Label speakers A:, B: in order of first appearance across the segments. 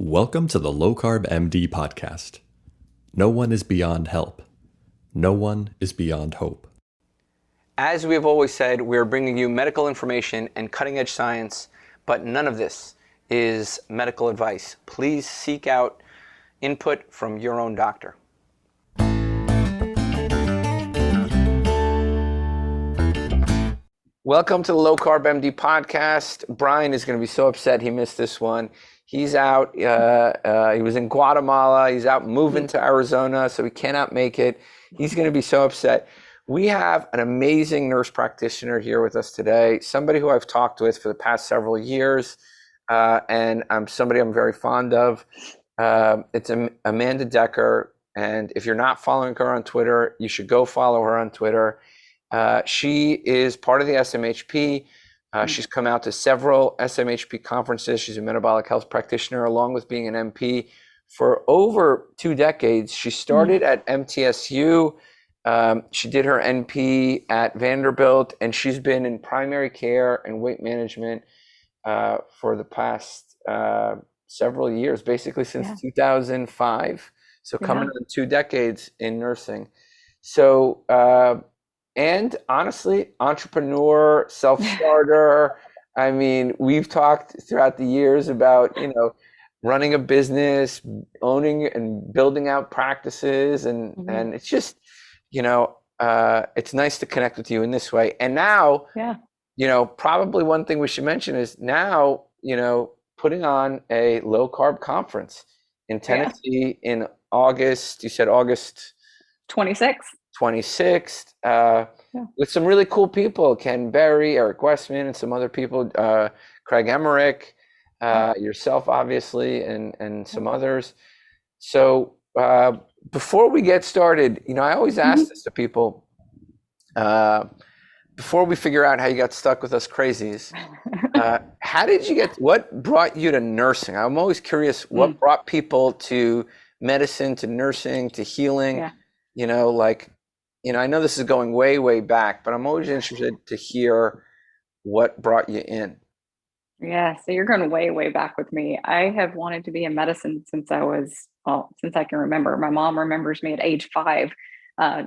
A: Welcome to the Low Carb MD podcast. No one is beyond help. No one is beyond hope.
B: As we have always said, we're bringing you medical information and cutting-edge science, but none of this is medical advice. Please seek out input from your own doctor. Welcome to the Low Carb MD podcast. Brian is going to be so upset he missed this one. He's out, he was in Guatemala, he's out moving to Arizona, so he cannot make it. He's going to be so upset. We have an amazing nurse practitioner here with us today, somebody who I've talked with for the past several years, and somebody I'm very fond of. It's Amanda Decker, and if you're not following her on Twitter, you should go follow her on Twitter. She is part of the SMHP. She's come out to several SMHP conferences. She's a metabolic health practitioner, along with being an MP for over 2 decades. She started at MTSU. She did her NP at Vanderbilt, and she's been in primary care and weight management for the past several years, basically since 2005. So coming on 2 decades in nursing. So, and honestly, entrepreneur, self-starter. I mean, we've talked throughout the years about, running a business, owning and building out practices. And it's just, it's nice to connect with you in this way. And now, probably one thing we should mention is now, putting on a low carb conference in Tennessee in August. You said August 26th, with some really cool people, Ken Berry, Eric Westman, and some other people, Craig Emmerich, yourself, obviously, and some others. So before we get started, I always ask this to people, before we figure out how you got stuck with us crazies, what brought you to nursing? I'm always curious, what brought people to medicine, to nursing, to healing? I know this is going way, way back, but I'm always interested to hear what brought you in.
C: Yeah, so you're going way, way back with me. I have wanted to be in medicine since I can remember. My mom remembers me at age 5,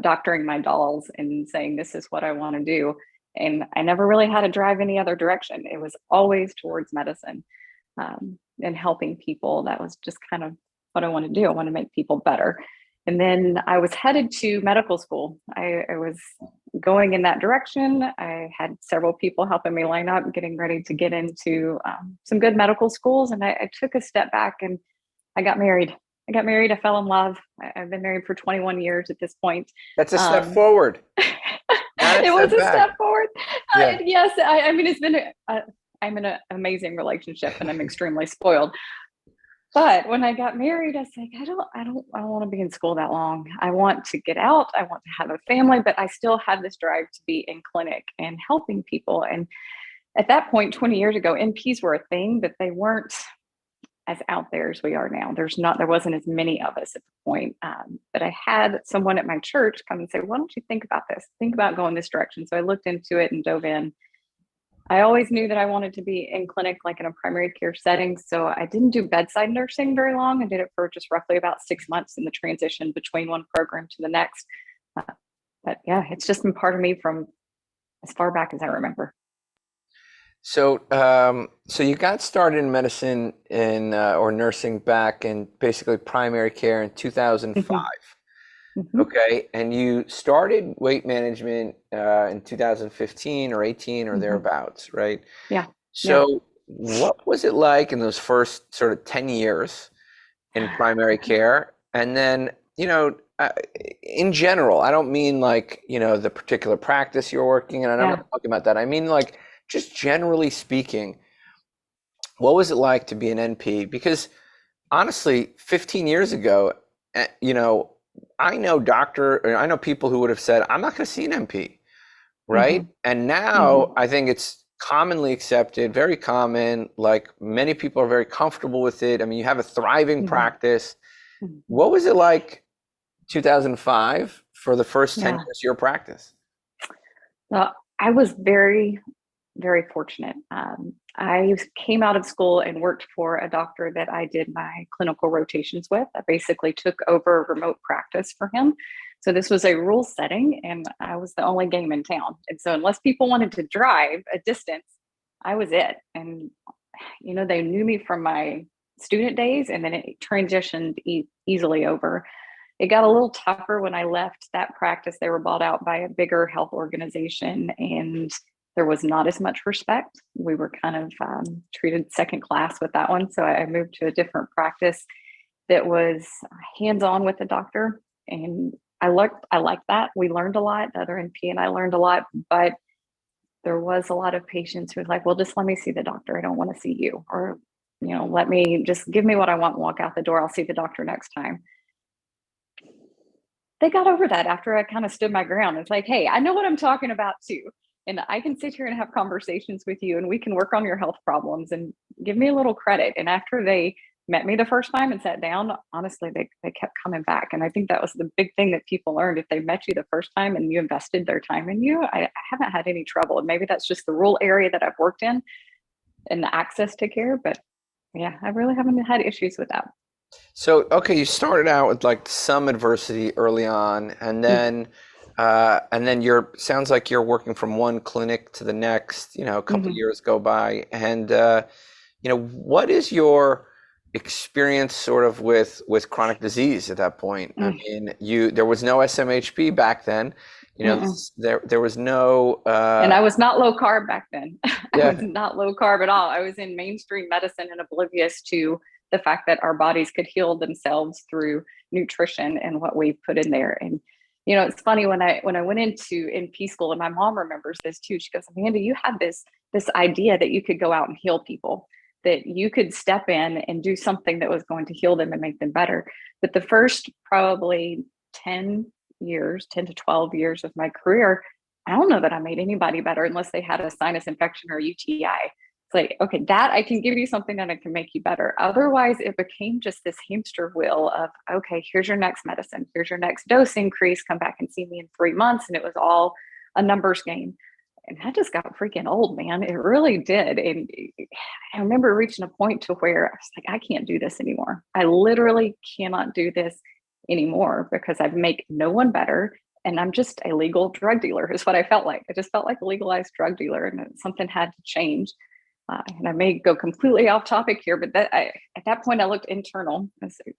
C: doctoring my dolls and saying, this is what I want to do. And I never really had to drive any other direction. It was always towards medicine and helping people. That was just kind of what I want to do. I want to make people better. And then I was headed to medical school. I was going in that direction. I had several people helping me line up, getting ready to get into some good medical schools. And I took a step back and I got married. I fell in love. I've been married for 21 years at this point.
B: That's a step forward.
C: It was a step forward. Yes. I mean, it's been, I'm in an amazing relationship and I'm extremely spoiled. But when I got married, I was like, I don't want to be in school that long. I want to get out. I want to have a family, but I still have this drive to be in clinic and helping people. And at that point, 20 years ago, NPs were a thing, but they weren't as out there as we are now. There wasn't as many of us at the point. But I had someone at my church come and say, why don't you think about this? Think about going this direction. So I looked into it and dove in. I always knew that I wanted to be in clinic, like in a primary care setting. So I didn't do bedside nursing very long. I did it for just roughly about 6 months in the transition between one program to the next. But yeah, it's just been part of me from as far back as I remember.
B: So, so you got started in medicine or nursing back in basically primary care in 2005. Okay, and you started weight management in 2015 or 18 or thereabouts, right?
C: Yeah.
B: So what was it like in those first sort of 10 years in primary care? And then, in general, I don't mean like, the particular practice you're working in, and I'm not talking about that. I mean, like, just generally speaking, what was it like to be an NP? Because honestly, 15 years ago, I know people who would have said, I'm not going to see an MP, right? And now I think it's commonly accepted, very common, like many people are very comfortable with it. I mean, you have a thriving practice. What was it like 2005 for the first 10 years of your practice?
C: Well, I was very, very fortunate. I came out of school and worked for a doctor that I did my clinical rotations with. I basically took over remote practice for him. So this was a rule setting, and I was the only game in town. And so unless people wanted to drive a distance, I was it. And, they knew me from my student days, and then it transitioned easily over. It got a little tougher when I left that practice. They were bought out by a bigger health organization, and there was not as much respect. We were kind of treated second class with that one. So I moved to a different practice that was hands-on with the doctor. And I liked that. We learned a lot. The other NP and I learned a lot, but there was a lot of patients who was like, well, just let me see the doctor. I don't want to see you. Or, let me just give me what I want and walk out the door. I'll see the doctor next time. They got over that after I kind of stood my ground. It's like, hey, I know what I'm talking about too. And I can sit here and have conversations with you, and we can work on your health problems, and give me a little credit. And after they met me the first time and sat down, honestly, they kept coming back. And I think that was the big thing that people learned. If they met you the first time and you invested their time in you, I haven't had any trouble. And maybe that's just the rural area that I've worked in and the access to care. But yeah, I really haven't had issues with that.
B: So, okay, you started out with like some adversity early on, and then sounds like you're working from one clinic to the next, a couple of years go by. And, what is your experience sort of with chronic disease at that point? I mean, there was no SMHP back then, there was no,
C: and I was not low carb back then. I was not low carb at all. I was in mainstream medicine and oblivious to the fact that our bodies could heal themselves through nutrition and what we put in there. And, it's funny when I went into NP school, and my mom remembers this too. She goes, Amanda, you had this idea that you could go out and heal people, that you could step in and do something that was going to heal them and make them better. But the first probably 10 to 12 years of my career, I don't know that I made anybody better unless they had a sinus infection or UTI. It's like, okay, that I can give you something that I can make you better. Otherwise, it became just this hamster wheel of, okay, here's your next medicine. Here's your next dose increase. Come back and see me in 3 months. And it was all a numbers game. And that just got freaking old, man. It really did. And I remember reaching a point to where I was like, I can't do this anymore. I literally cannot do this anymore because I make no one better. And I'm just a legal drug dealer is what I felt like. I just felt like a legalized drug dealer, and something had to change. And I may go completely off topic here, but at that point I looked internal. I said,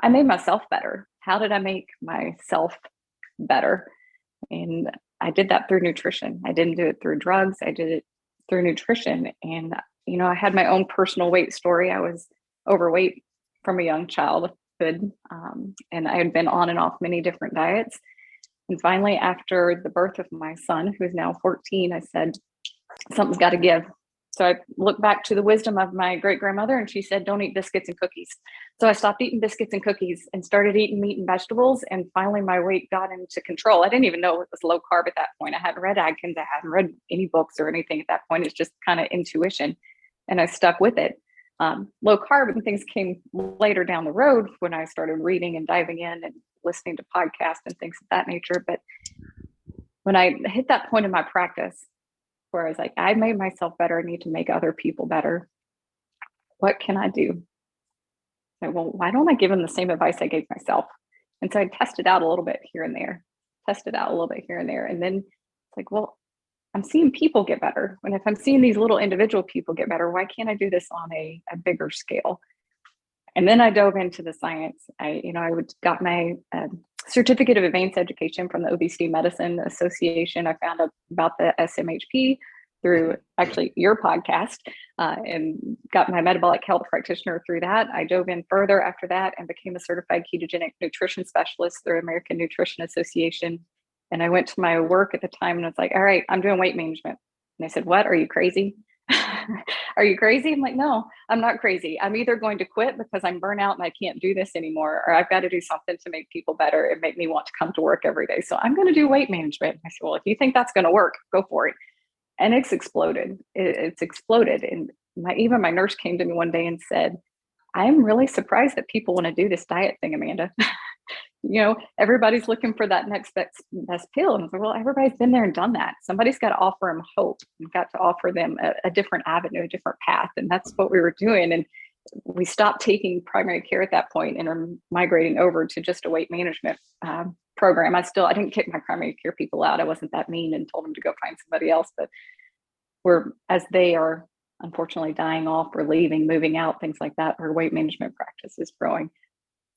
C: I made myself better. How did I make myself better? And I did that through nutrition. I didn't do it through drugs. I did it through nutrition. And, I had my own personal weight story. I was overweight from a young childhood. And I had been on and off many different diets. And finally, after the birth of my son, who is now 14, I said, something's got to give. So I looked back to the wisdom of my great grandmother, and she said, don't eat biscuits and cookies. So I stopped eating biscuits and cookies and started eating meat and vegetables. And finally my weight got into control. I didn't even know it was low carb at that point. I hadn't read Atkins. I hadn't read any books or anything at that point. It's just kind of intuition. And I stuck with it. Low carb and things came later down the road when I started reading and diving in and listening to podcasts and things of that nature. But when I hit that point in my practice, where I was like, I made myself better. I need to make other people better. What can I do? Like, well, why don't I give them the same advice I gave myself? And so I tested out a little bit here and there, And then it's like, well, I'm seeing people get better. And if I'm seeing these little individual people get better, why can't I do this on a bigger scale? And then I dove into the science. I got my certificate of advanced education from the Obesity Medicine Association. I found out about the SMHP through actually your podcast and got my metabolic health practitioner through that. I dove in further after that and became a certified ketogenic nutrition specialist through American Nutrition Association. And I went to my work at the time and I was like, all right, I'm doing weight management. And they said, what? Are you crazy? Are you crazy? I'm like, no, I'm not crazy. I'm either going to quit because I'm burnt out and I can't do this anymore, or I've got to do something to make people better and make me want to come to work every day. So I'm going to do weight management. I said, well, if you think that's going to work, go for it. And it's exploded. It's exploded. And even my nurse came to me one day and said, I'm really surprised that people want to do this diet thing, Amanda. everybody's looking for that next best pill. And I was like, well, everybody's been there and done that. Somebody's got to offer them hope. You've got to offer them a different avenue, a different path. And that's what we were doing. And we stopped taking primary care at that point and are migrating over to just a weight management program. I didn't kick my primary care people out. I wasn't that mean and told them to go find somebody else. But as they are unfortunately dying off or leaving, moving out, things like that, our weight management practice is growing.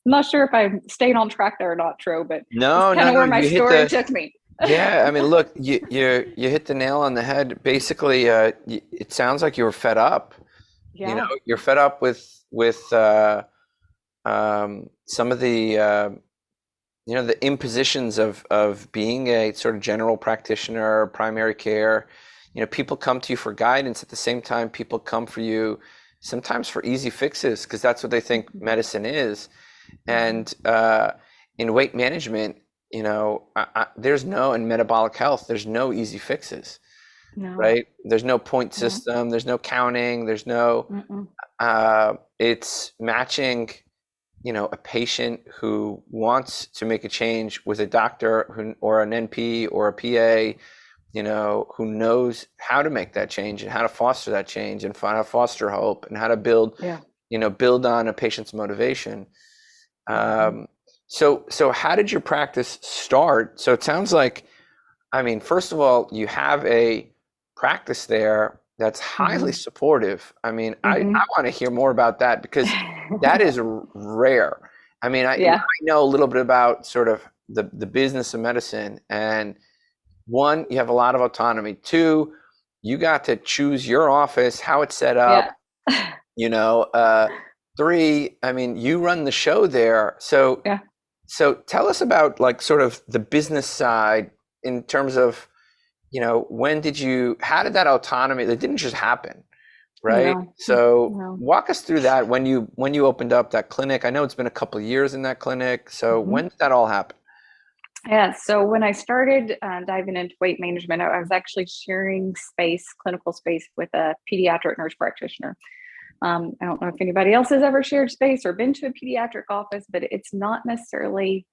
C: I'm not sure if I stayed on track there or not, Tro, but
B: no,
C: kind of where my story took me.
B: Yeah, I mean, look, you hit the nail on the head. Basically, it sounds like you were fed up.
C: Yeah.
B: You're fed up with some of the the impositions of being a sort of general practitioner, primary care. People come to you for guidance. At the same time, people come for you sometimes for easy fixes because that's what they think medicine is. And in weight management, there's in metabolic health, there's no easy fixes, right? There's no point system. There's no counting. There's no, it's matching, a patient who wants to make a change with a doctor or an NP or a PA, who knows how to make that change and how to foster that change and how to foster hope and how to build, build on a patient's motivation. So how did your practice start? So it sounds like, first of all, you have a practice there that's highly supportive. I want to hear more about that because that is rare. I know a little bit about sort of the business of medicine, and one, you have a lot of autonomy. Two, you got to choose your office, how it's set up, three, you run the show there. So tell us about sort of the business side in terms of, how did that autonomy, that didn't just happen, right? Walk us through that when you opened up that clinic. I know it's been a couple of years in that clinic. So when did that all happen?
C: Yeah. So when I started diving into weight management, I was actually sharing clinical space with a pediatric nurse practitioner. I don't know if anybody else has ever shared space or been to a pediatric office, but it's not necessarily,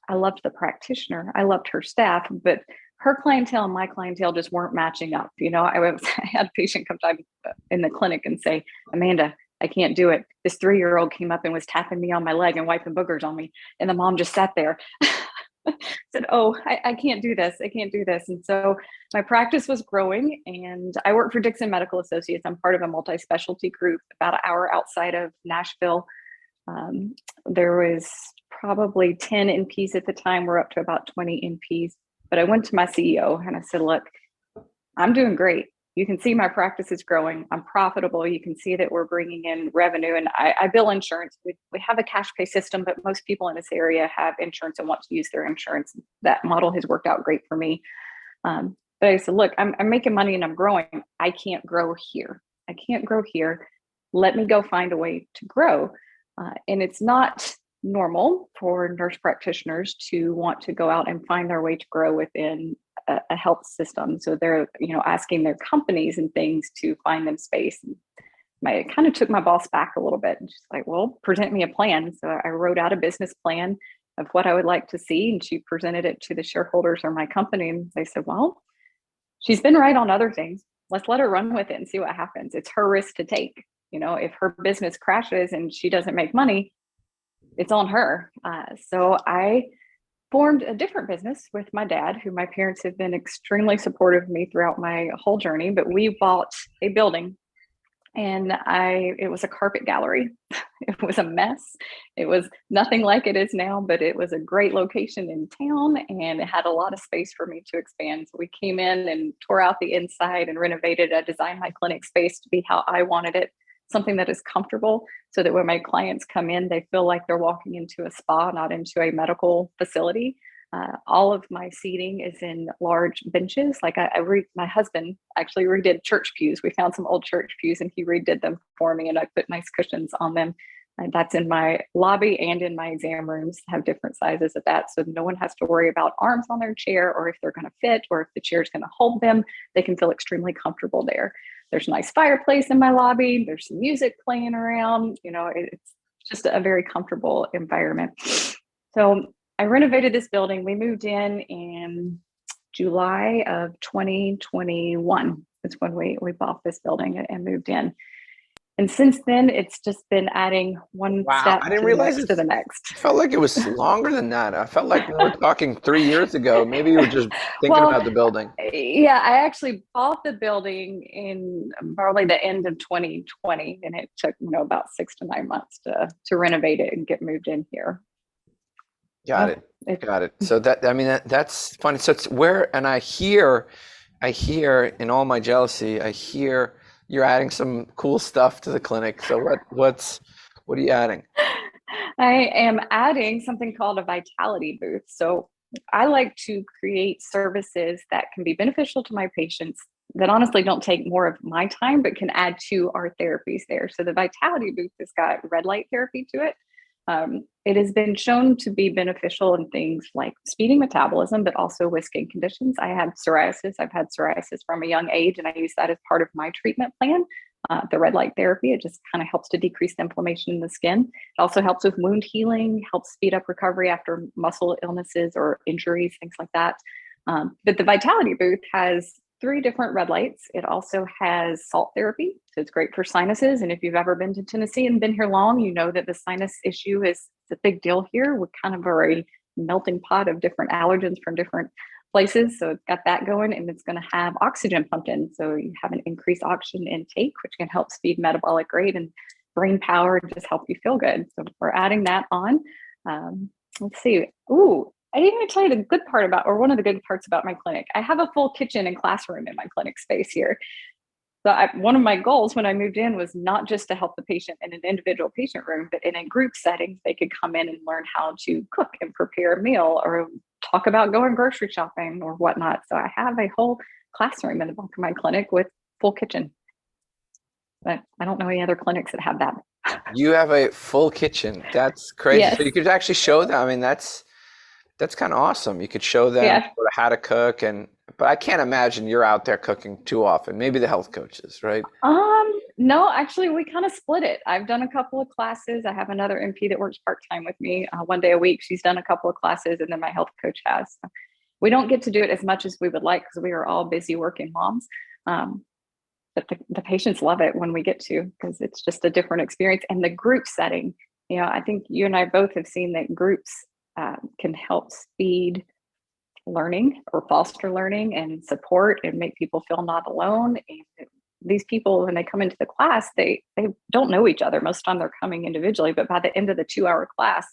C: I loved the practitioner. I loved her staff, but her clientele and my clientele just weren't matching up. I had a patient come to in the clinic and say, Amanda, I can't do it. This 3-year-old came up and was tapping me on my leg and wiping boogers on me. And the mom just sat there. Said, oh, I can't do this. I can't do this. And so my practice was growing and I work for Dixon Medical Associates. I'm part of a multi-specialty group about an hour outside of Nashville. There was probably 10 NPs at the time. We're up to about 20 NPs. But I went to my CEO and I said, look, I'm doing great. You can see my practice is growing. I'm profitable. You can see that we're bringing in revenue, and I bill insurance. We have a cash pay system, but most people in this area have insurance and want to use their insurance. That model has worked out great for me. But I said, look, I'm making money and I'm growing. I can't grow here. I can't grow here. Let me go find a way to grow. And it's not normal for nurse practitioners to want to go out and find their way to grow within a health system. So they're, asking their companies and things to find them space. And I kind of took my boss back a little bit and just like, well, present me a plan. So I wrote out a business plan of what I would like to see. And she presented it to the shareholders or my company. And they said, well, she's been right on other things. Let's let her run with it and see what happens. It's her risk to take. If her business crashes and she doesn't make money, it's on her. So I formed a different business with my dad, who my parents have been extremely supportive of me throughout my whole journey. But we bought a building and it was a carpet gallery. It was a mess. It was nothing like it is now, but it was a great location in town and it had a lot of space for me to expand. So we came in and tore out the inside and renovated. I designed my clinic space to be how I wanted it. Something that is comfortable so that when my clients come in, they feel like they're walking into a spa, not into a medical facility. All of my seating is in large benches. Like my husband actually redid church pews. We found some old church pews and he redid them for me and I put nice cushions on them. And that's in my lobby and in my exam rooms, have different sizes of that. So no one has to worry about arms on their chair or if they're going to fit or if the chair is going to hold them. They can feel extremely comfortable there. There's a nice fireplace in my lobby. There's some music playing around. It's just a very comfortable environment. So I renovated this building. We moved in July of 2021. That's when we bought this building and moved in. And since then, it's just been adding one
B: Wow,
C: step
B: I didn't
C: to the
B: realize
C: next to the next.
B: it felt like it was longer than that. I felt like we were talking 3 years ago. Maybe you were just thinking
C: Well,
B: about the building.
C: yeah, I actually bought the building in probably the end of 2020, and it took about 6 to 9 months to renovate it and get moved in here.
B: Got it. Got it. So that's funny. So it's where, and I hear in all my jealousy, I hear you're adding some cool stuff to the clinic. So what are you adding?
C: I am adding something called a vitality booth. So I like to create services that can be beneficial to my patients that honestly don't take more of my time, but can add to our therapies there. So the vitality booth has got red light therapy to it. It has been shown to be beneficial in things like speeding metabolism, but also with skin conditions. I have psoriasis. I've had psoriasis from a young age, and I use that as part of my treatment plan. The red light therapy, it just kind of helps to decrease the inflammation in the skin. It also helps with wound healing, helps speed up recovery after muscle illnesses or injuries, things like that. But the vitality booth has 3 different red lights. It also has salt therapy. So it's great for sinuses. And if you've ever been to Tennessee and been here long, you know that the sinus issue is a big deal here. We're kind of a melting pot of different allergens from different places. So it's got that going, and it's going to have oxygen pumped in. So you have an increased oxygen intake, which can help speed metabolic rate and brain power and just help you feel good. So we're adding that on. Let's see. Ooh, I didn't even tell you the good part about, or one of the good parts about my clinic. I have a full kitchen and classroom in my clinic space here. So one of my goals when I moved in was not just to help the patient in an individual patient room, but in a group setting, they could come in and learn how to cook and prepare a meal or talk about going grocery shopping or whatnot. So I have a whole classroom in the back of my clinic with full kitchen. But I don't know any other clinics that have that.
B: You have a full kitchen. That's crazy.
C: Yes.
B: So you could actually show them. I mean, that's kind of awesome. You could show them sort of how to cook, but I can't imagine you're out there cooking too often. Maybe the health coaches, right?
C: No, actually, we kind of split it. I've done a couple of classes. I have another NP that works part-time with me 1 day a week. She's done a couple of classes, and then my health coach has. So we don't get to do it as much as we would like because we are all busy working moms. But the patients love it when we get to, because it's just a different experience. And the group setting, I think you and I both have seen that groups can help speed learning or foster learning and support and make people feel not alone. And these people, when they come into the class, they don't know each other. Most of the time they're coming individually, but by the end of the 2-hour class,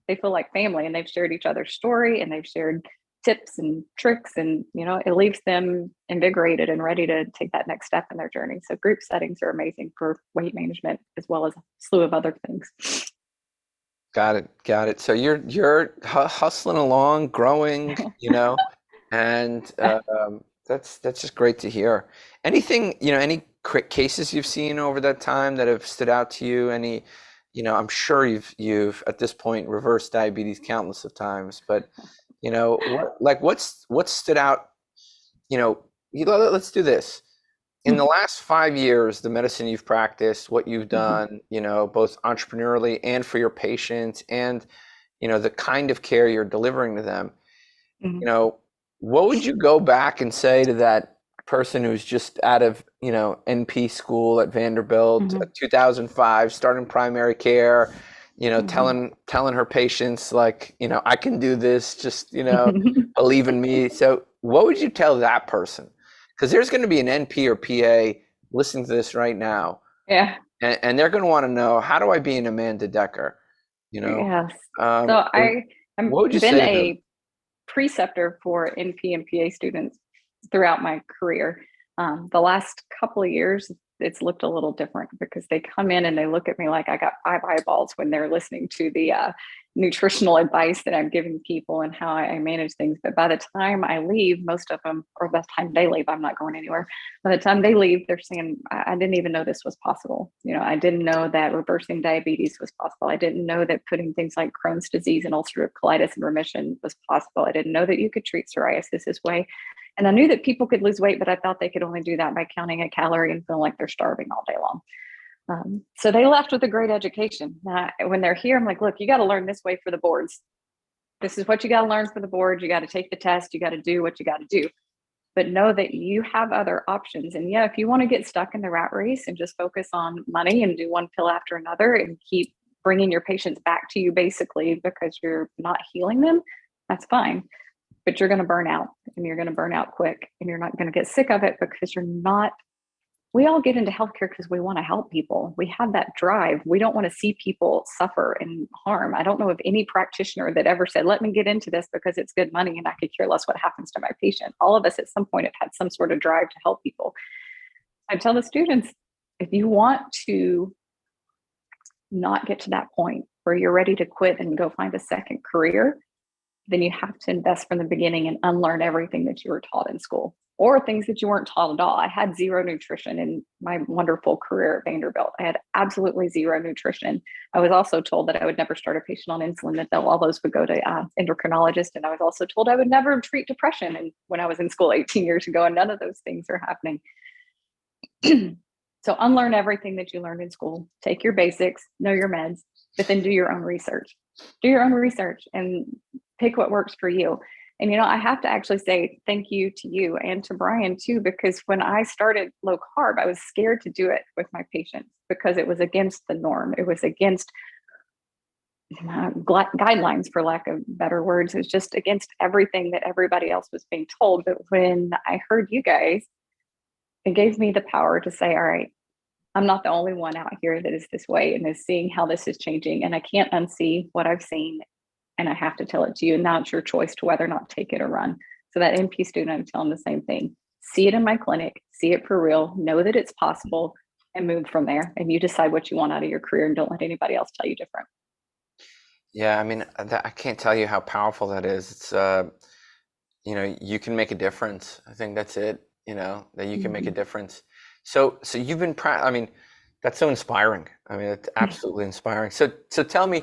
C: they feel like family, and they've shared each other's story, and they've shared tips and tricks, and it leaves them invigorated and ready to take that next step in their journey. So group settings are amazing for weight management as well as a slew of other things.
B: Got it. So you're hustling along, growing, and that's just great to hear. Anything, any cases you've seen over that time that have stood out to you? Any, I'm sure you've at this point reversed diabetes countless of times, but what's stood out? Let's do this. In the last 5 years, the medicine you've practiced, what you've done, both entrepreneurially and for your patients, and, the kind of care you're delivering to them, what would you go back and say to that person who's just out of, NP school at Vanderbilt, 2005, starting primary care, telling her patients like, I can do this, just, believe in me. So what would you tell that person? Because there's going to be an NP or PA listening to this right now.
C: Yeah.
B: And they're going to want to know, how do I be an Amanda Decker?
C: Yes.
B: So
C: I've
B: been
C: a preceptor for NP and PA students throughout my career. The last couple of years, it's looked a little different because they come in and they look at me like I got 5 eyeballs when they're listening to the nutritional advice that I'm giving people and how I manage things. But by the time I leave, most of them, or by the time they leave, I'm not going anywhere. By the time they leave, they're saying, I didn't even know this was possible. I didn't know that reversing diabetes was possible. I didn't know that putting things like Crohn's disease and ulcerative colitis in remission was possible. I didn't know that you could treat psoriasis this way. And I knew that people could lose weight, but I thought they could only do that by counting a calorie and feeling like they're starving all day long. So they left with a great education. When they're here, I'm like, look, you got to learn this way for the boards. this is what you got to learn for the board. You got to take the test. You got to do what you got to do. But know that you have other options. And yeah, if you want to get stuck in the rat race and just focus on money and do one pill after another and keep bringing your patients back to you basically because you're not healing them, that's fine. But you're going to burn out, and you're going to burn out quick, and you're not going to get sick of it because you're not. We all get into healthcare because we want to help people. We have that drive. We don't want to see people suffer and harm. I don't know of any practitioner that ever said, let me get into this because it's good money and I could care less what happens to my patient. All of us at some point have had some sort of drive to help people. I tell the students, if you want to not get to that point where you're ready to quit and go find a second career, then you have to invest from the beginning and unlearn everything that you were taught in school, or things that you weren't taught at all. I had zero nutrition in my wonderful career at Vanderbilt. I had absolutely zero nutrition. I was also told that I would never start a patient on insulin, that all those would go to endocrinologist. And I was also told I would never treat depression. And when I was in school 18 years ago, and none of those things are happening. So unlearn everything that you learned in school. Take your basics, know your meds, but then do your own research. Do your own research and pick what works for you. And, you know, I have to actually say thank you to you and to Brian too, because when I started low carb, I was scared to do it with my patients because it was against the norm. It was against guidelines, for lack of better words. It was just against everything that everybody else was being told. But when I heard you guys, it gave me the power to say, all right, I'm not the only one out here that is this way and is seeing how this is changing. And I can't unsee what I've seen. And I have to tell it to you. And now it's your choice to whether or not take it or run. So that NP student, I'm telling the same thing. See it in my clinic, see it for real, know that it's possible, and move from there. And you decide what you want out of your career, and don't let anybody else tell you different.
B: Yeah, I mean, I can't tell you how powerful that is. It's, you know, you can make a difference. I think that's it, you know, that you can make a difference. So you've been, I mean, that's so inspiring. I mean, it's absolutely inspiring. So tell me,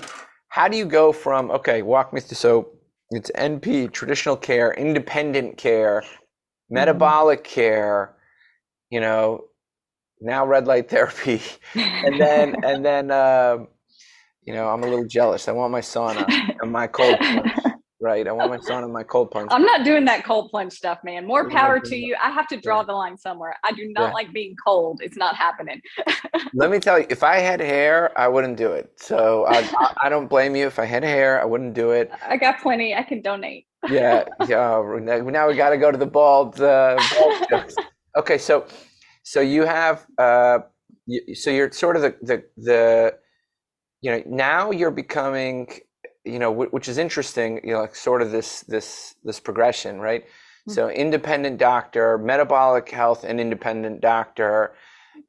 B: how do you go from, okay, walk me through, so it's NP, traditional care, independent care, metabolic care, you know, now red light therapy, and then, you know, I'm a little jealous. I want my sauna and my cold plunge, right? I want my sauna and my cold plunge.
C: I'm not doing that cold plunge stuff, man. More power to you. I have to draw the line somewhere. I do not like being cold. It's not happening.
B: Let me tell you, if I had hair, I wouldn't do it. So I don't blame you. If I had hair, I wouldn't do it.
C: I got plenty. I can donate.
B: Yeah. Now we got to go to the bald jokes. Okay. So you have, so you're sort of the, you know, now you're becoming, you know, which is interesting, you know, like sort of this progression, right? Mm-hmm. So independent doctor, metabolic health and independent doctor,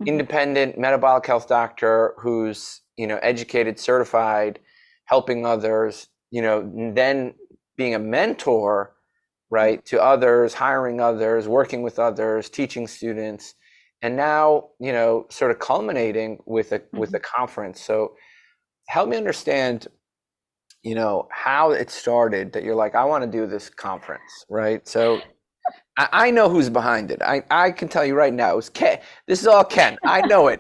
B: independent metabolic health doctor who's, you know, educated, certified, helping others, you know, then being a mentor, right, to others, hiring others, working with others, teaching students, and now, you know, sort of culminating with a conference. So help me understand, you know, how it started that you're like, I want to do this conference, right? So I know who's behind it. I can tell you right now, it was Ken. This is all Ken. I know it.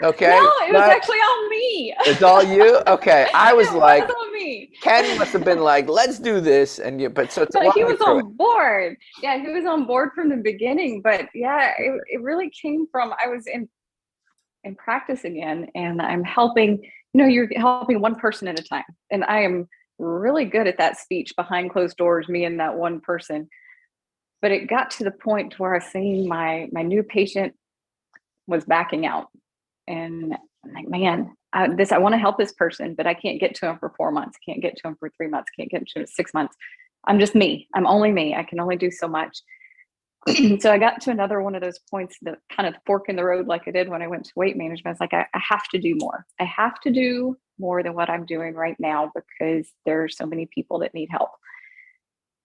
B: Okay.
C: No, it was actually all me.
B: It's all you? Okay. I was like,
C: it was all me.
B: Ken must have been like, let's do this. And he was
C: on board. Yeah, he was on board from the beginning. But yeah, it really came from, I was in practice again, and I'm helping, you know, you're helping one person at a time. And I am really good at that speech behind closed doors, me and that one person. But it got to the point where I was seeing my new patient was backing out. And I'm like, man, I want to help this person, but I can't get to him for 4 months. Can't get to him for 3 months. Can't get to him 6 months. I'm just me. I'm only me. I can only do so much. So I got to another one of those points, that kind of fork in the road, like I did when I went to weight management. I was like, I have to do more. I have to do more than what I'm doing right now because there are so many people that need help.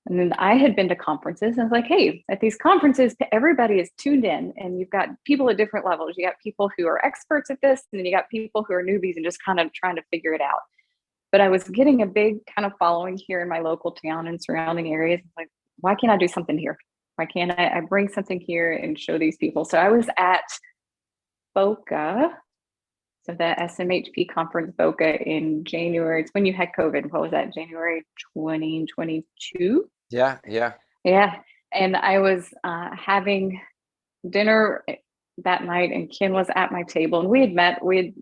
C: And then I had been to conferences, and I was like, hey, at these conferences, everybody is tuned in, and you've got people at different levels. You got people who are experts at this, and then you got people who are newbies and just kind of trying to figure it out. But I was getting a big kind of following here in my local town and surrounding areas. Like, why can't I do something here? Why can't I bring something here and show these people? So I was at FOCA. So the SMHP conference Boca in January. It's when you had COVID. What was that? January 2022.
B: Yeah. Yeah.
C: Yeah. And I was having dinner that night, and Ken was at my table, and we had met. We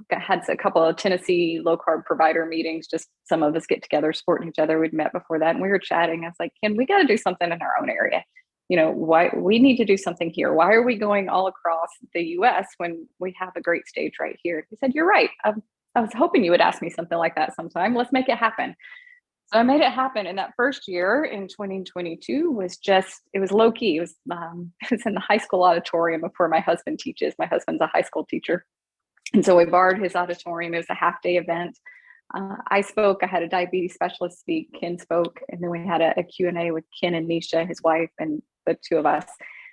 C: had a couple of Tennessee low carb provider meetings. Just some of us get together, supporting each other. We'd met before that, and we were chatting. I was like, Ken, we got to do something in our own area. Why we need to do something here. Why are we going all across the US when we have a great stage right here? He said, you're right. I was hoping you would ask me something like that sometime. Let's make it happen. So I made it happen. And that first year in 2022 was it was low key. It was in the high school auditorium of where my husband teaches. My husband's a high school teacher. And so we borrowed his auditorium. It was a half-day event. I spoke. I had a diabetes specialist speak. Ken spoke. And then we had a Q&A with Ken and Nisha, his wife, and the two of us.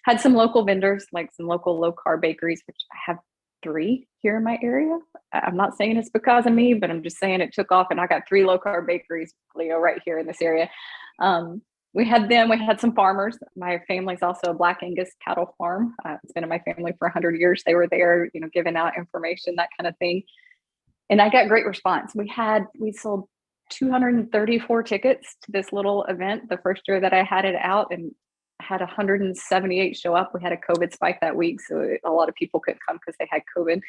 C: Had some local vendors, like some local low carb bakeries, which I have 3 here in my area. I'm not saying it's because of me, but I'm just saying it took off, and I got 3 low carb bakeries, Leo, right here in this area. We had them. We had some farmers. My family's also a Black Angus cattle farm. It's been in my family for 100 years. They were there, giving out information, that kind of thing. And I got great response. We sold 234 tickets to this little event the first year that I had it out, and had 178 show up. We had a COVID spike that week, so a lot of people couldn't come because they had COVID.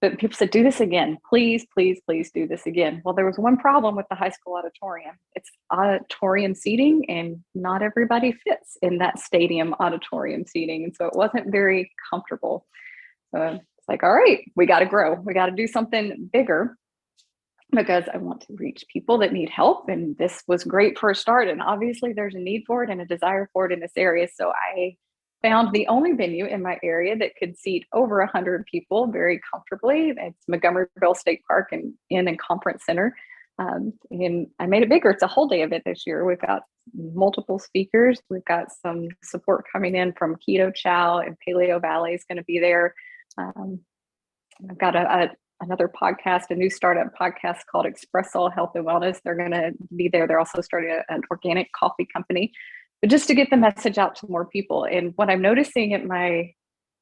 C: But people said, do this again. Please, please, please do this again. Well, there was one problem with the high school auditorium. It's auditorium seating, and not everybody fits in that stadium auditorium seating. And so it wasn't very comfortable. So it's like, all right, we got to grow. We got to do something bigger, because I want to reach people that need help. And this was great for a start. And obviously there's a need for it and a desire for it in this area. So I found the only venue in my area that could seat over 100 people very comfortably. It's Montgomeryville State Park and Conference Center. And I made it bigger. It's a whole day event this year. We've got multiple speakers. We've got some support coming in from Keto Chow, and Paleo Valley is going to be there. I've got another podcast, a new startup podcast called Express All Health and Wellness. They're going to be there. They're also starting an organic coffee company, but just to get the message out to more people. And what I'm noticing at my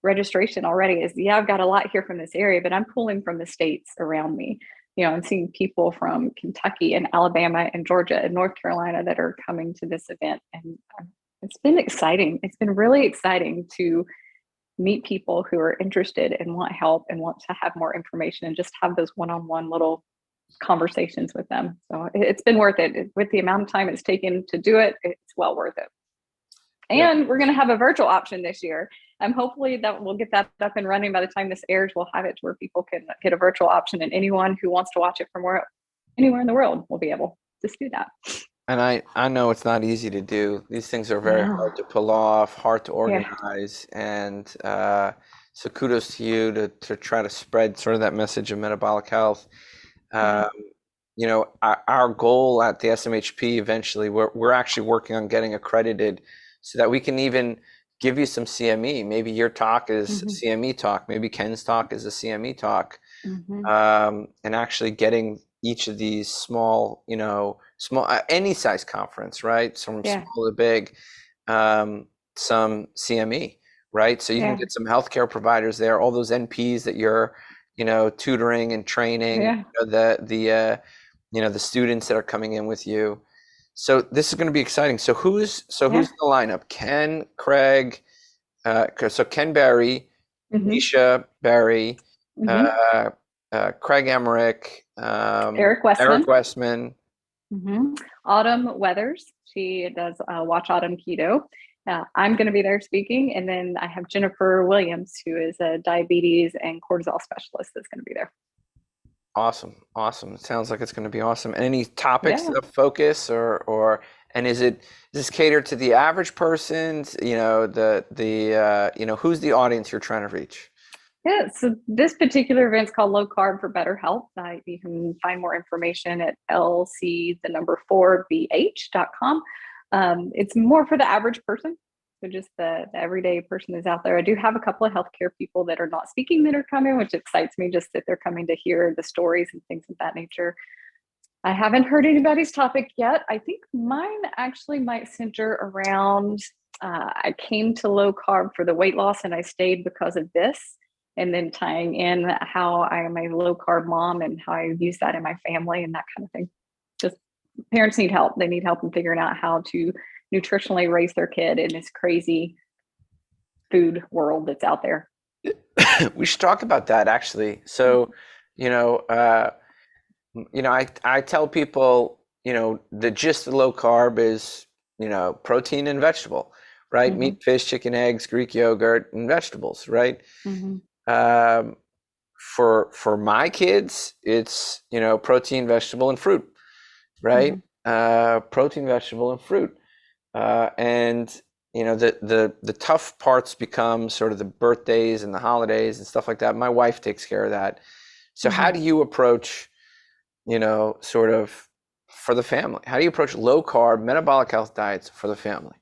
C: registration already is, I've got a lot here from this area, but I'm pulling from the states around me. I'm seeing people from Kentucky and Alabama and Georgia and North Carolina that are coming to this event. And it's been exciting. It's been really exciting to meet people who are interested and want help and want to have more information, and just have those one-on-one little conversations with them. So it's been worth it. With the amount of time it's taken to do it, it's well worth it. And we're going to have a virtual option this year. Hopefully that we'll get that up and running by the time this airs. We'll have it to where people can get a virtual option, and anyone who wants to watch it from anywhere in the world will be able to do that.
B: And I know it's not easy to do. These things are very hard to pull off, hard to organize. Yeah. And so kudos to you to try to spread sort of that message of metabolic health. Our goal at the SMHP eventually, we're actually working on getting accredited so that we can even give you some CME. Maybe your talk is CME talk. Maybe Ken's talk is a CME talk. And actually getting each of these small, any size conference, right? From small to big, some CME, right? So you can get some healthcare providers there, all those NPs that you're, tutoring and training, the students that are coming in with you. So this is going to be exciting. So who's the lineup? Ken, Craig, so Ken Berry, Nisha Berry, Craig Emmerich,
C: Eric
B: Westman.
C: Autumn Weathers. She does Watch Autumn Keto. I'm going to be there speaking. And then I have Jennifer Williams, who is a diabetes and cortisol specialist, that's going to be there. Awesome.
B: It sounds like it's going to be awesome. Any topics of focus and is this catered to the average person? Who's the audience you're trying to reach?
C: Yeah, so this particular event is called Low Carb for Better Health. You can find more information at lc4bh.com. It's more for the average person, so just the everyday person is out there. I do have a couple of healthcare people that are not speaking that are coming, which excites me, just that they're coming to hear the stories and things of that nature. I haven't heard anybody's topic yet. I think mine actually might center around, I came to low carb for the weight loss and I stayed because of this. and then tying in how I am a low carb mom and how I use that in my family and that kind of thing. Just parents need help. They need help in figuring out how to nutritionally raise their kid in this crazy food world that's out there.
B: We should talk about that, actually. So, I tell people, the gist of low carb is, protein and vegetable, right?
C: Mm-hmm.
B: Meat, fish, chicken, eggs, Greek yogurt, and vegetables, right?
C: Mm-hmm.
B: For my kids, it's, protein, vegetable, and fruit, right? Protein, vegetable, and fruit. And the tough parts become sort of the birthdays and the holidays and stuff like that. My wife takes care of that. So how do you approach, sort of for the family? How do you approach low carb metabolic health diets for the family?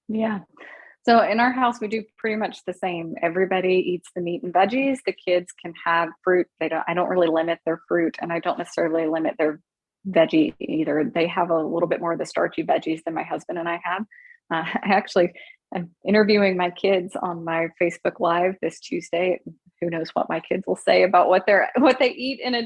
C: Yeah. So in our house, we do pretty much the same. Everybody eats the meat and veggies. The kids can have fruit. I don't really limit their fruit, and I don't necessarily limit their veggie either. They have a little bit more of the starchy veggies than my husband and I have. I'm interviewing my kids on my Facebook Live this Tuesday. Who knows what my kids will say about what they eat in a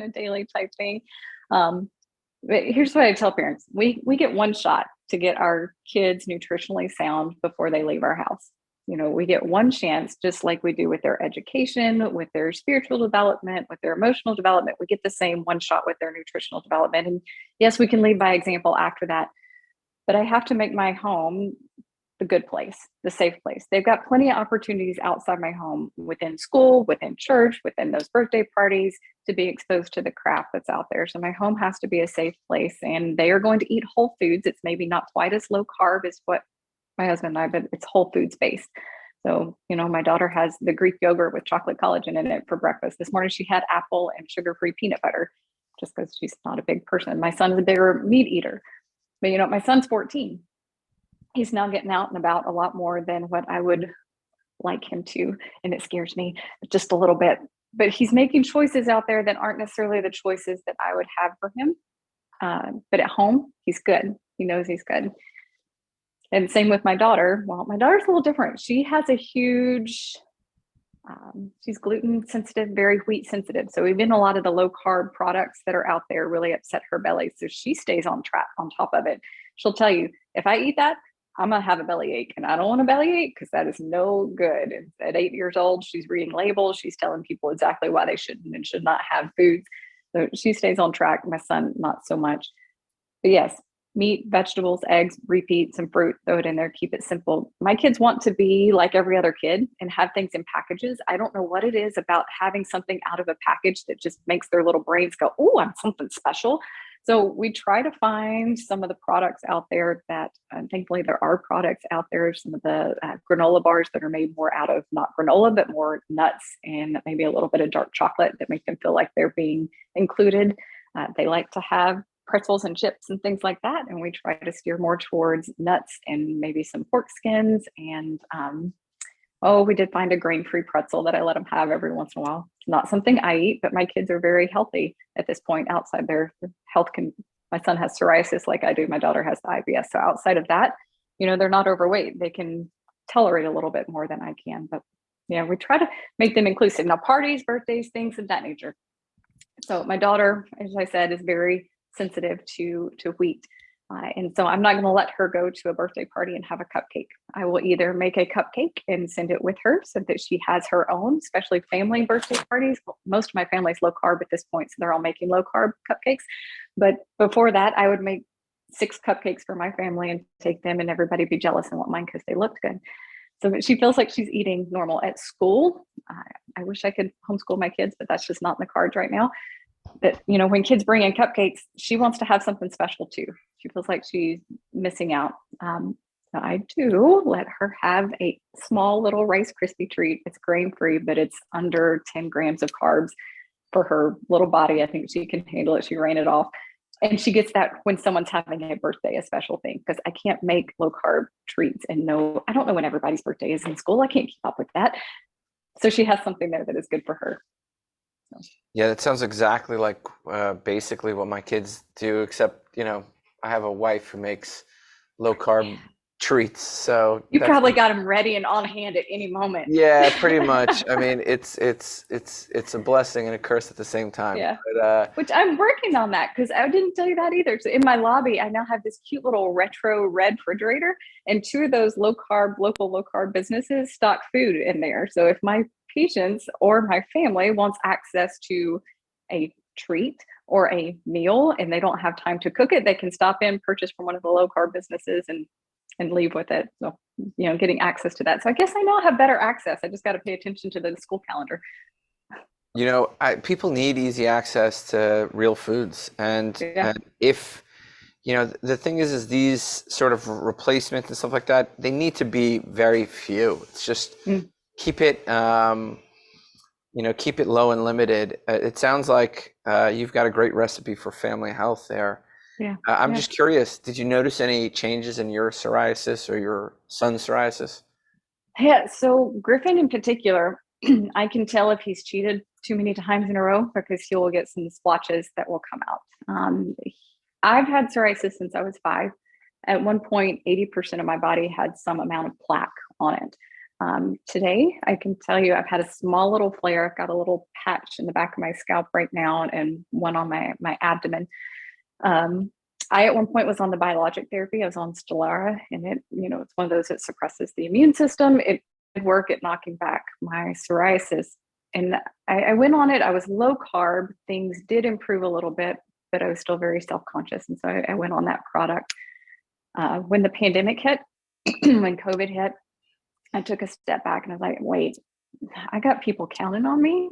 C: daily type thing. But here's what I tell parents: we get one shot to get our kids nutritionally sound before they leave our house. We get one chance, just like we do with their education, with their spiritual development, with their emotional development. We get the same one shot with their nutritional development. And yes, we can lead by example after that. But I have to make my home the good place, the safe place. They've got plenty of opportunities outside my home, within school, within church, within those birthday parties, to be exposed to the crap that's out there. So my home has to be a safe place, and they are going to eat whole foods. It's maybe not quite as low carb as what my husband and I, but it's whole foods based. So, my daughter has the Greek yogurt with chocolate collagen in it for breakfast. This morning she had apple and sugar-free peanut butter, just because she's not a big person. My son is a bigger meat eater. But my son's 14. He's now getting out and about a lot more than what I would like him to. And it scares me just a little bit. But he's making choices out there that aren't necessarily the choices that I would have for him. But at home, he's good. He knows he's good. And same with my daughter. Well, my daughter's a little different. She has a huge, she's gluten sensitive, very wheat sensitive. So even a lot of the low carb products that are out there really upset her belly. So she stays on top of it. She'll tell you, if I eat that, I'm going to have a bellyache, and I don't want a bellyache because that is no good. And at 8 years old, she's reading labels. She's telling people exactly why they shouldn't and should not have foods. So she stays on track. My son, not so much. But yes, meat, vegetables, eggs, repeat, some fruit, throw it in there, keep it simple. My kids want to be like every other kid and have things in packages. I don't know what it is about having something out of a package that just makes their little brains go, oh, I'm something special. So we try to find some of the products out there that, thankfully there are products out there, some of the granola bars that are made more out of not granola, but more nuts and maybe a little bit of dark chocolate that make them feel like they're being included. They like to have pretzels and chips and things like that. And we try to steer more towards nuts and maybe some pork skins. And we did find a grain-free pretzel that I let them have every once in a while. It's not something I eat, but my kids are very healthy at this point outside their health. My son has psoriasis like I do. My daughter has the IBS. So outside of that, they're not overweight. They can tolerate a little bit more than I can. But yeah, we try to make them inclusive. Now, parties, birthdays, things of that nature. So my daughter, as I said, is very sensitive to wheat. And so I'm not going to let her go to a birthday party and have a cupcake. I will either make a cupcake and send it with her so that she has her own, especially family birthday parties. Most of my family's low carb at this point, so they're all making low carb cupcakes. But before that, I would make 6 cupcakes for my family and take them, and everybody be jealous and want mine because they looked good. So that she feels like she's eating normal. At school, I wish I could homeschool my kids, but that's just not in the cards right now. That, when kids bring in cupcakes, she wants to have something special too. She feels like she's missing out. So I do let her have a small little Rice Krispie treat. It's grain-free, but it's under 10 grams of carbs for her little body. I think she can handle it. She ran it off. And she gets that when someone's having a birthday, a special thing, because I can't make low carb treats and I don't know when everybody's birthday is in school. I can't keep up with that. So she has something there that is good for her.
B: Yeah, that sounds exactly like basically what my kids do, except, I have a wife who makes low carb treats. So
C: you probably got them ready and on hand at any moment.
B: Yeah, pretty much. I mean, it's a blessing and a curse at the same time.
C: Yeah.
B: But,
C: which I'm working on that, because I didn't tell you that either. So in my lobby, I now have this cute little retro red refrigerator, and 2 of those local low carb businesses stock food in there. So if my patients or my family wants access to a treat or a meal and they don't have time to cook it, they can stop in, purchase from one of the low carb businesses, and leave with it. So, getting access to that. So I guess I now have better access. I just got to pay attention to the school calendar.
B: People need easy access to real foods. And if, the thing is these sort of replacements and stuff like that, they need to be very few. It's just keep it, keep it low and limited. It sounds like you've got a great recipe for family health there.
C: Yeah.
B: I'm just curious, did you notice any changes in your psoriasis or your son's psoriasis?
C: Yeah. So Griffin in particular, I can tell if he's cheated too many times in a row, because he will get some splotches that will come out. I've had psoriasis since I was 5. At one point, 80% of my body had some amount of plaque on it. Today, I can tell you I've had a small little flare. I've got a little patch in the back of my scalp right now and one on my abdomen. I at one point was on the biologic therapy. I was on Stelara, and it's one of those that suppresses the immune system. It did work at knocking back my psoriasis. And I went on it. I was low carb. Things did improve a little bit, but I was still very self-conscious. And so I went on that product. When the pandemic hit, when COVID hit, I took a step back and I was like, wait, I got people counting on me.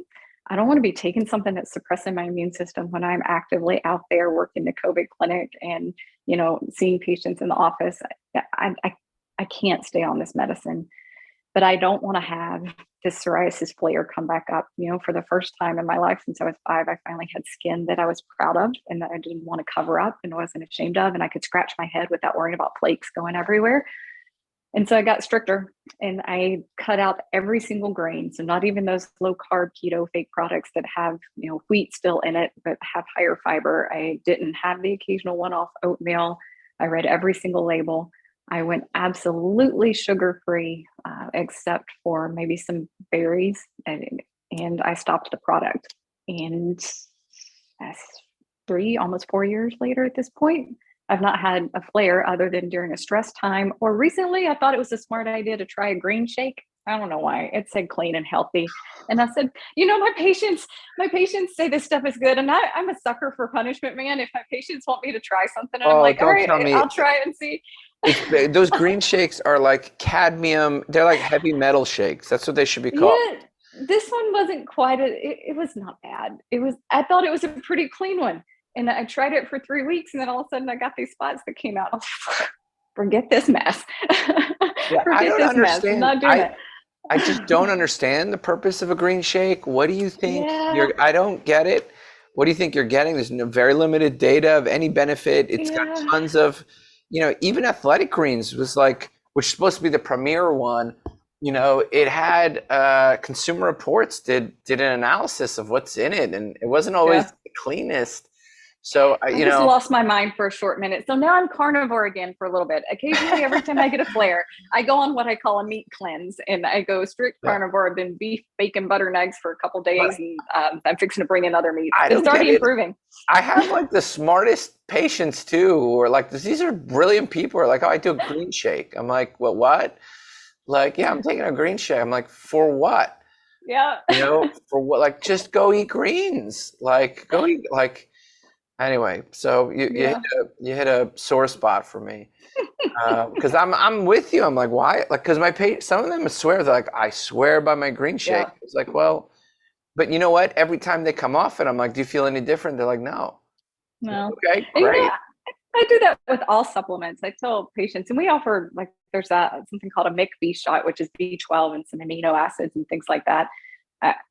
C: I don't want to be taking something that's suppressing my immune system when I'm actively out there working the COVID clinic and, seeing patients in the office. I can't stay on this medicine, but I don't want to have this psoriasis flare come back up. For the first time in my life since I was 5, I finally had skin that I was proud of and that I didn't want to cover up and wasn't ashamed of. And I could scratch my head without worrying about flakes going everywhere. And so I got stricter and I cut out every single grain. So not even those low carb keto fake products that have, wheat still in it, but have higher fiber. I didn't have the occasional one-off oatmeal. I read every single label. I went absolutely sugar-free, except for maybe some berries. And I stopped the product. And that's almost 4 years later at this point, I've not had a flare other than during a stress time, or recently I thought it was a smart idea to try a green shake. I don't know why. It said clean and healthy. And I said, my patients say this stuff is good. And I'm a sucker for punishment, man. If my patients want me to try something, I'm like, all right, I'll try it and see.
B: Those green shakes are like cadmium. They're like heavy metal shakes. That's what they should be called.
C: Yeah, this one wasn't quite it was not bad. I thought it was a pretty clean one. And I tried it for 3 weeks, and then all of a sudden I got these spots that came out. Forget this mess.
B: I don't understand.
C: Not doing it.
B: I just don't understand the purpose of a green shake. What do you think? I don't get it. What do you think you're getting? There's very limited data of any benefit. It's got tons of, even Athletic Greens was which is supposed to be the premier one. It had Consumer Reports did an analysis of what's in it, and it wasn't always the cleanest. So I
C: just lost my mind for a short minute. So now I'm carnivore again for a little bit. Occasionally, every time I get a flare, I go on what I call a meat cleanse, and I go strict carnivore, then beef, bacon, butter, and eggs for a couple days, and I'm fixing to bring in other meats. It's already improving.
B: I have the smartest patients too, who are these are brilliant people. Who are like, oh, I do a green shake. I'm like, well, what? I'm taking a green shake. I'm like, for what?
C: Yeah.
B: For what? Just go eat greens. Go eat Anyway, so you hit a sore spot for me, because I'm with you. I'm like, why? Because some of them swear, they're like, I swear by my green shake. It's like, well, but you know what? Every time they come off it, I'm like, do you feel any different? They're like, no. Okay, great.
C: I do that with all supplements. I tell patients, and we offer there's something called a MIC-B shot, which is B12 and some amino acids and things like that.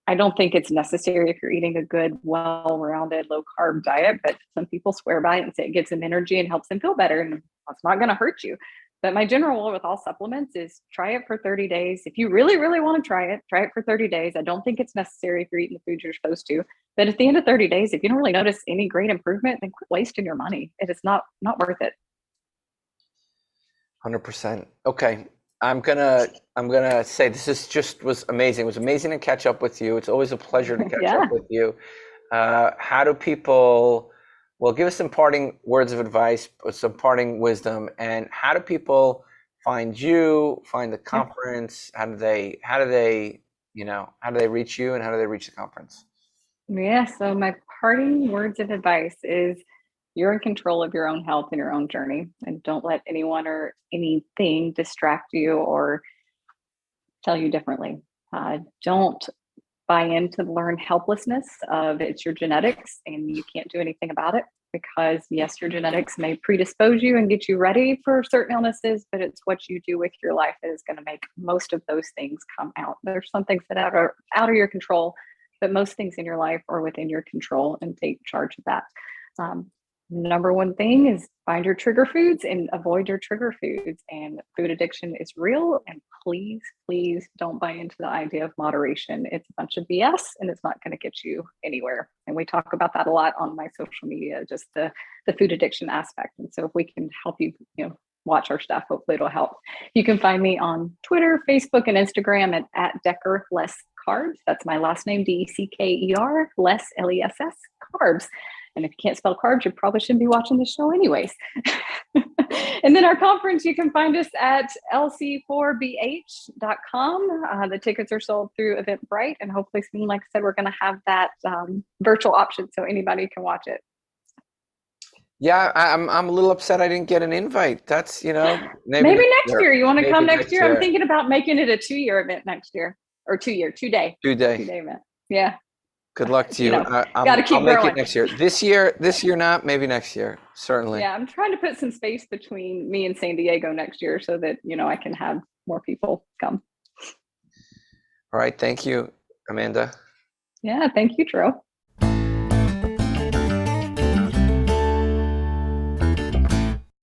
C: I don't think it's necessary if you're eating a good, well-rounded, low-carb diet, but some people swear by it and say it gives them energy and helps them feel better, and it's not going to hurt you. But my general rule with all supplements is try it for 30 days. If you really, really want to try it for 30 days. I don't think it's necessary if you're eating the food you're supposed to. But at the end of 30 days, if you don't really notice any great improvement, then quit wasting your money. It is not worth it.
B: 100%. Okay. I'm gonna say was amazing. It was amazing to catch up with you. It's always a pleasure to catch up with you. How do people, well, give us some parting words of advice, some parting wisdom, and how do people find you, find the conference? How do they reach you, and how do they reach the conference?
C: Yeah, so my parting words of advice is you're in control of your own health and your own journey, and don't let anyone or anything distract you or tell you differently. Don't buy into the learned helplessness of it's your genetics and you can't do anything about it, because yes, your genetics may predispose you and get you ready for certain illnesses, but it's what you do with your life that is going to make most of those things come out. There's some things that are out of your control, but most things in your life are within your control, and take charge of that. Number one thing is find your trigger foods and avoid your trigger foods. And food addiction is real. And please, please don't buy into the idea of moderation. It's a bunch of BS and it's not going to get you anywhere. And we talk about that a lot on my social media, just the food addiction aspect. And so if we can help you, watch our stuff, hopefully it'll help. You can find me on Twitter, Facebook, and Instagram at Decker Less Carbs. That's my last name, Decker, less Less Carbs. And if you can't spell carbs, you probably shouldn't be watching this show anyways. And then our conference, you can find us at lc4bh.com. The tickets are sold through Eventbrite, and hopefully soon, like I said, we're going to have that virtual option so anybody can watch it.
B: Yeah, I'm a little upset I didn't get an invite. That's, maybe
C: next year. You want to come next year? I'm thinking about making it a 2-year event next year, or 2-day event. Yeah.
B: Good luck to you.
C: I'll
B: make it next year. This year not. Maybe next year. Certainly.
C: Yeah, I'm trying to put some space between me and San Diego next year so that I can have more people come.
B: All right. Thank you, Amanda.
C: Yeah. Thank you, Tro.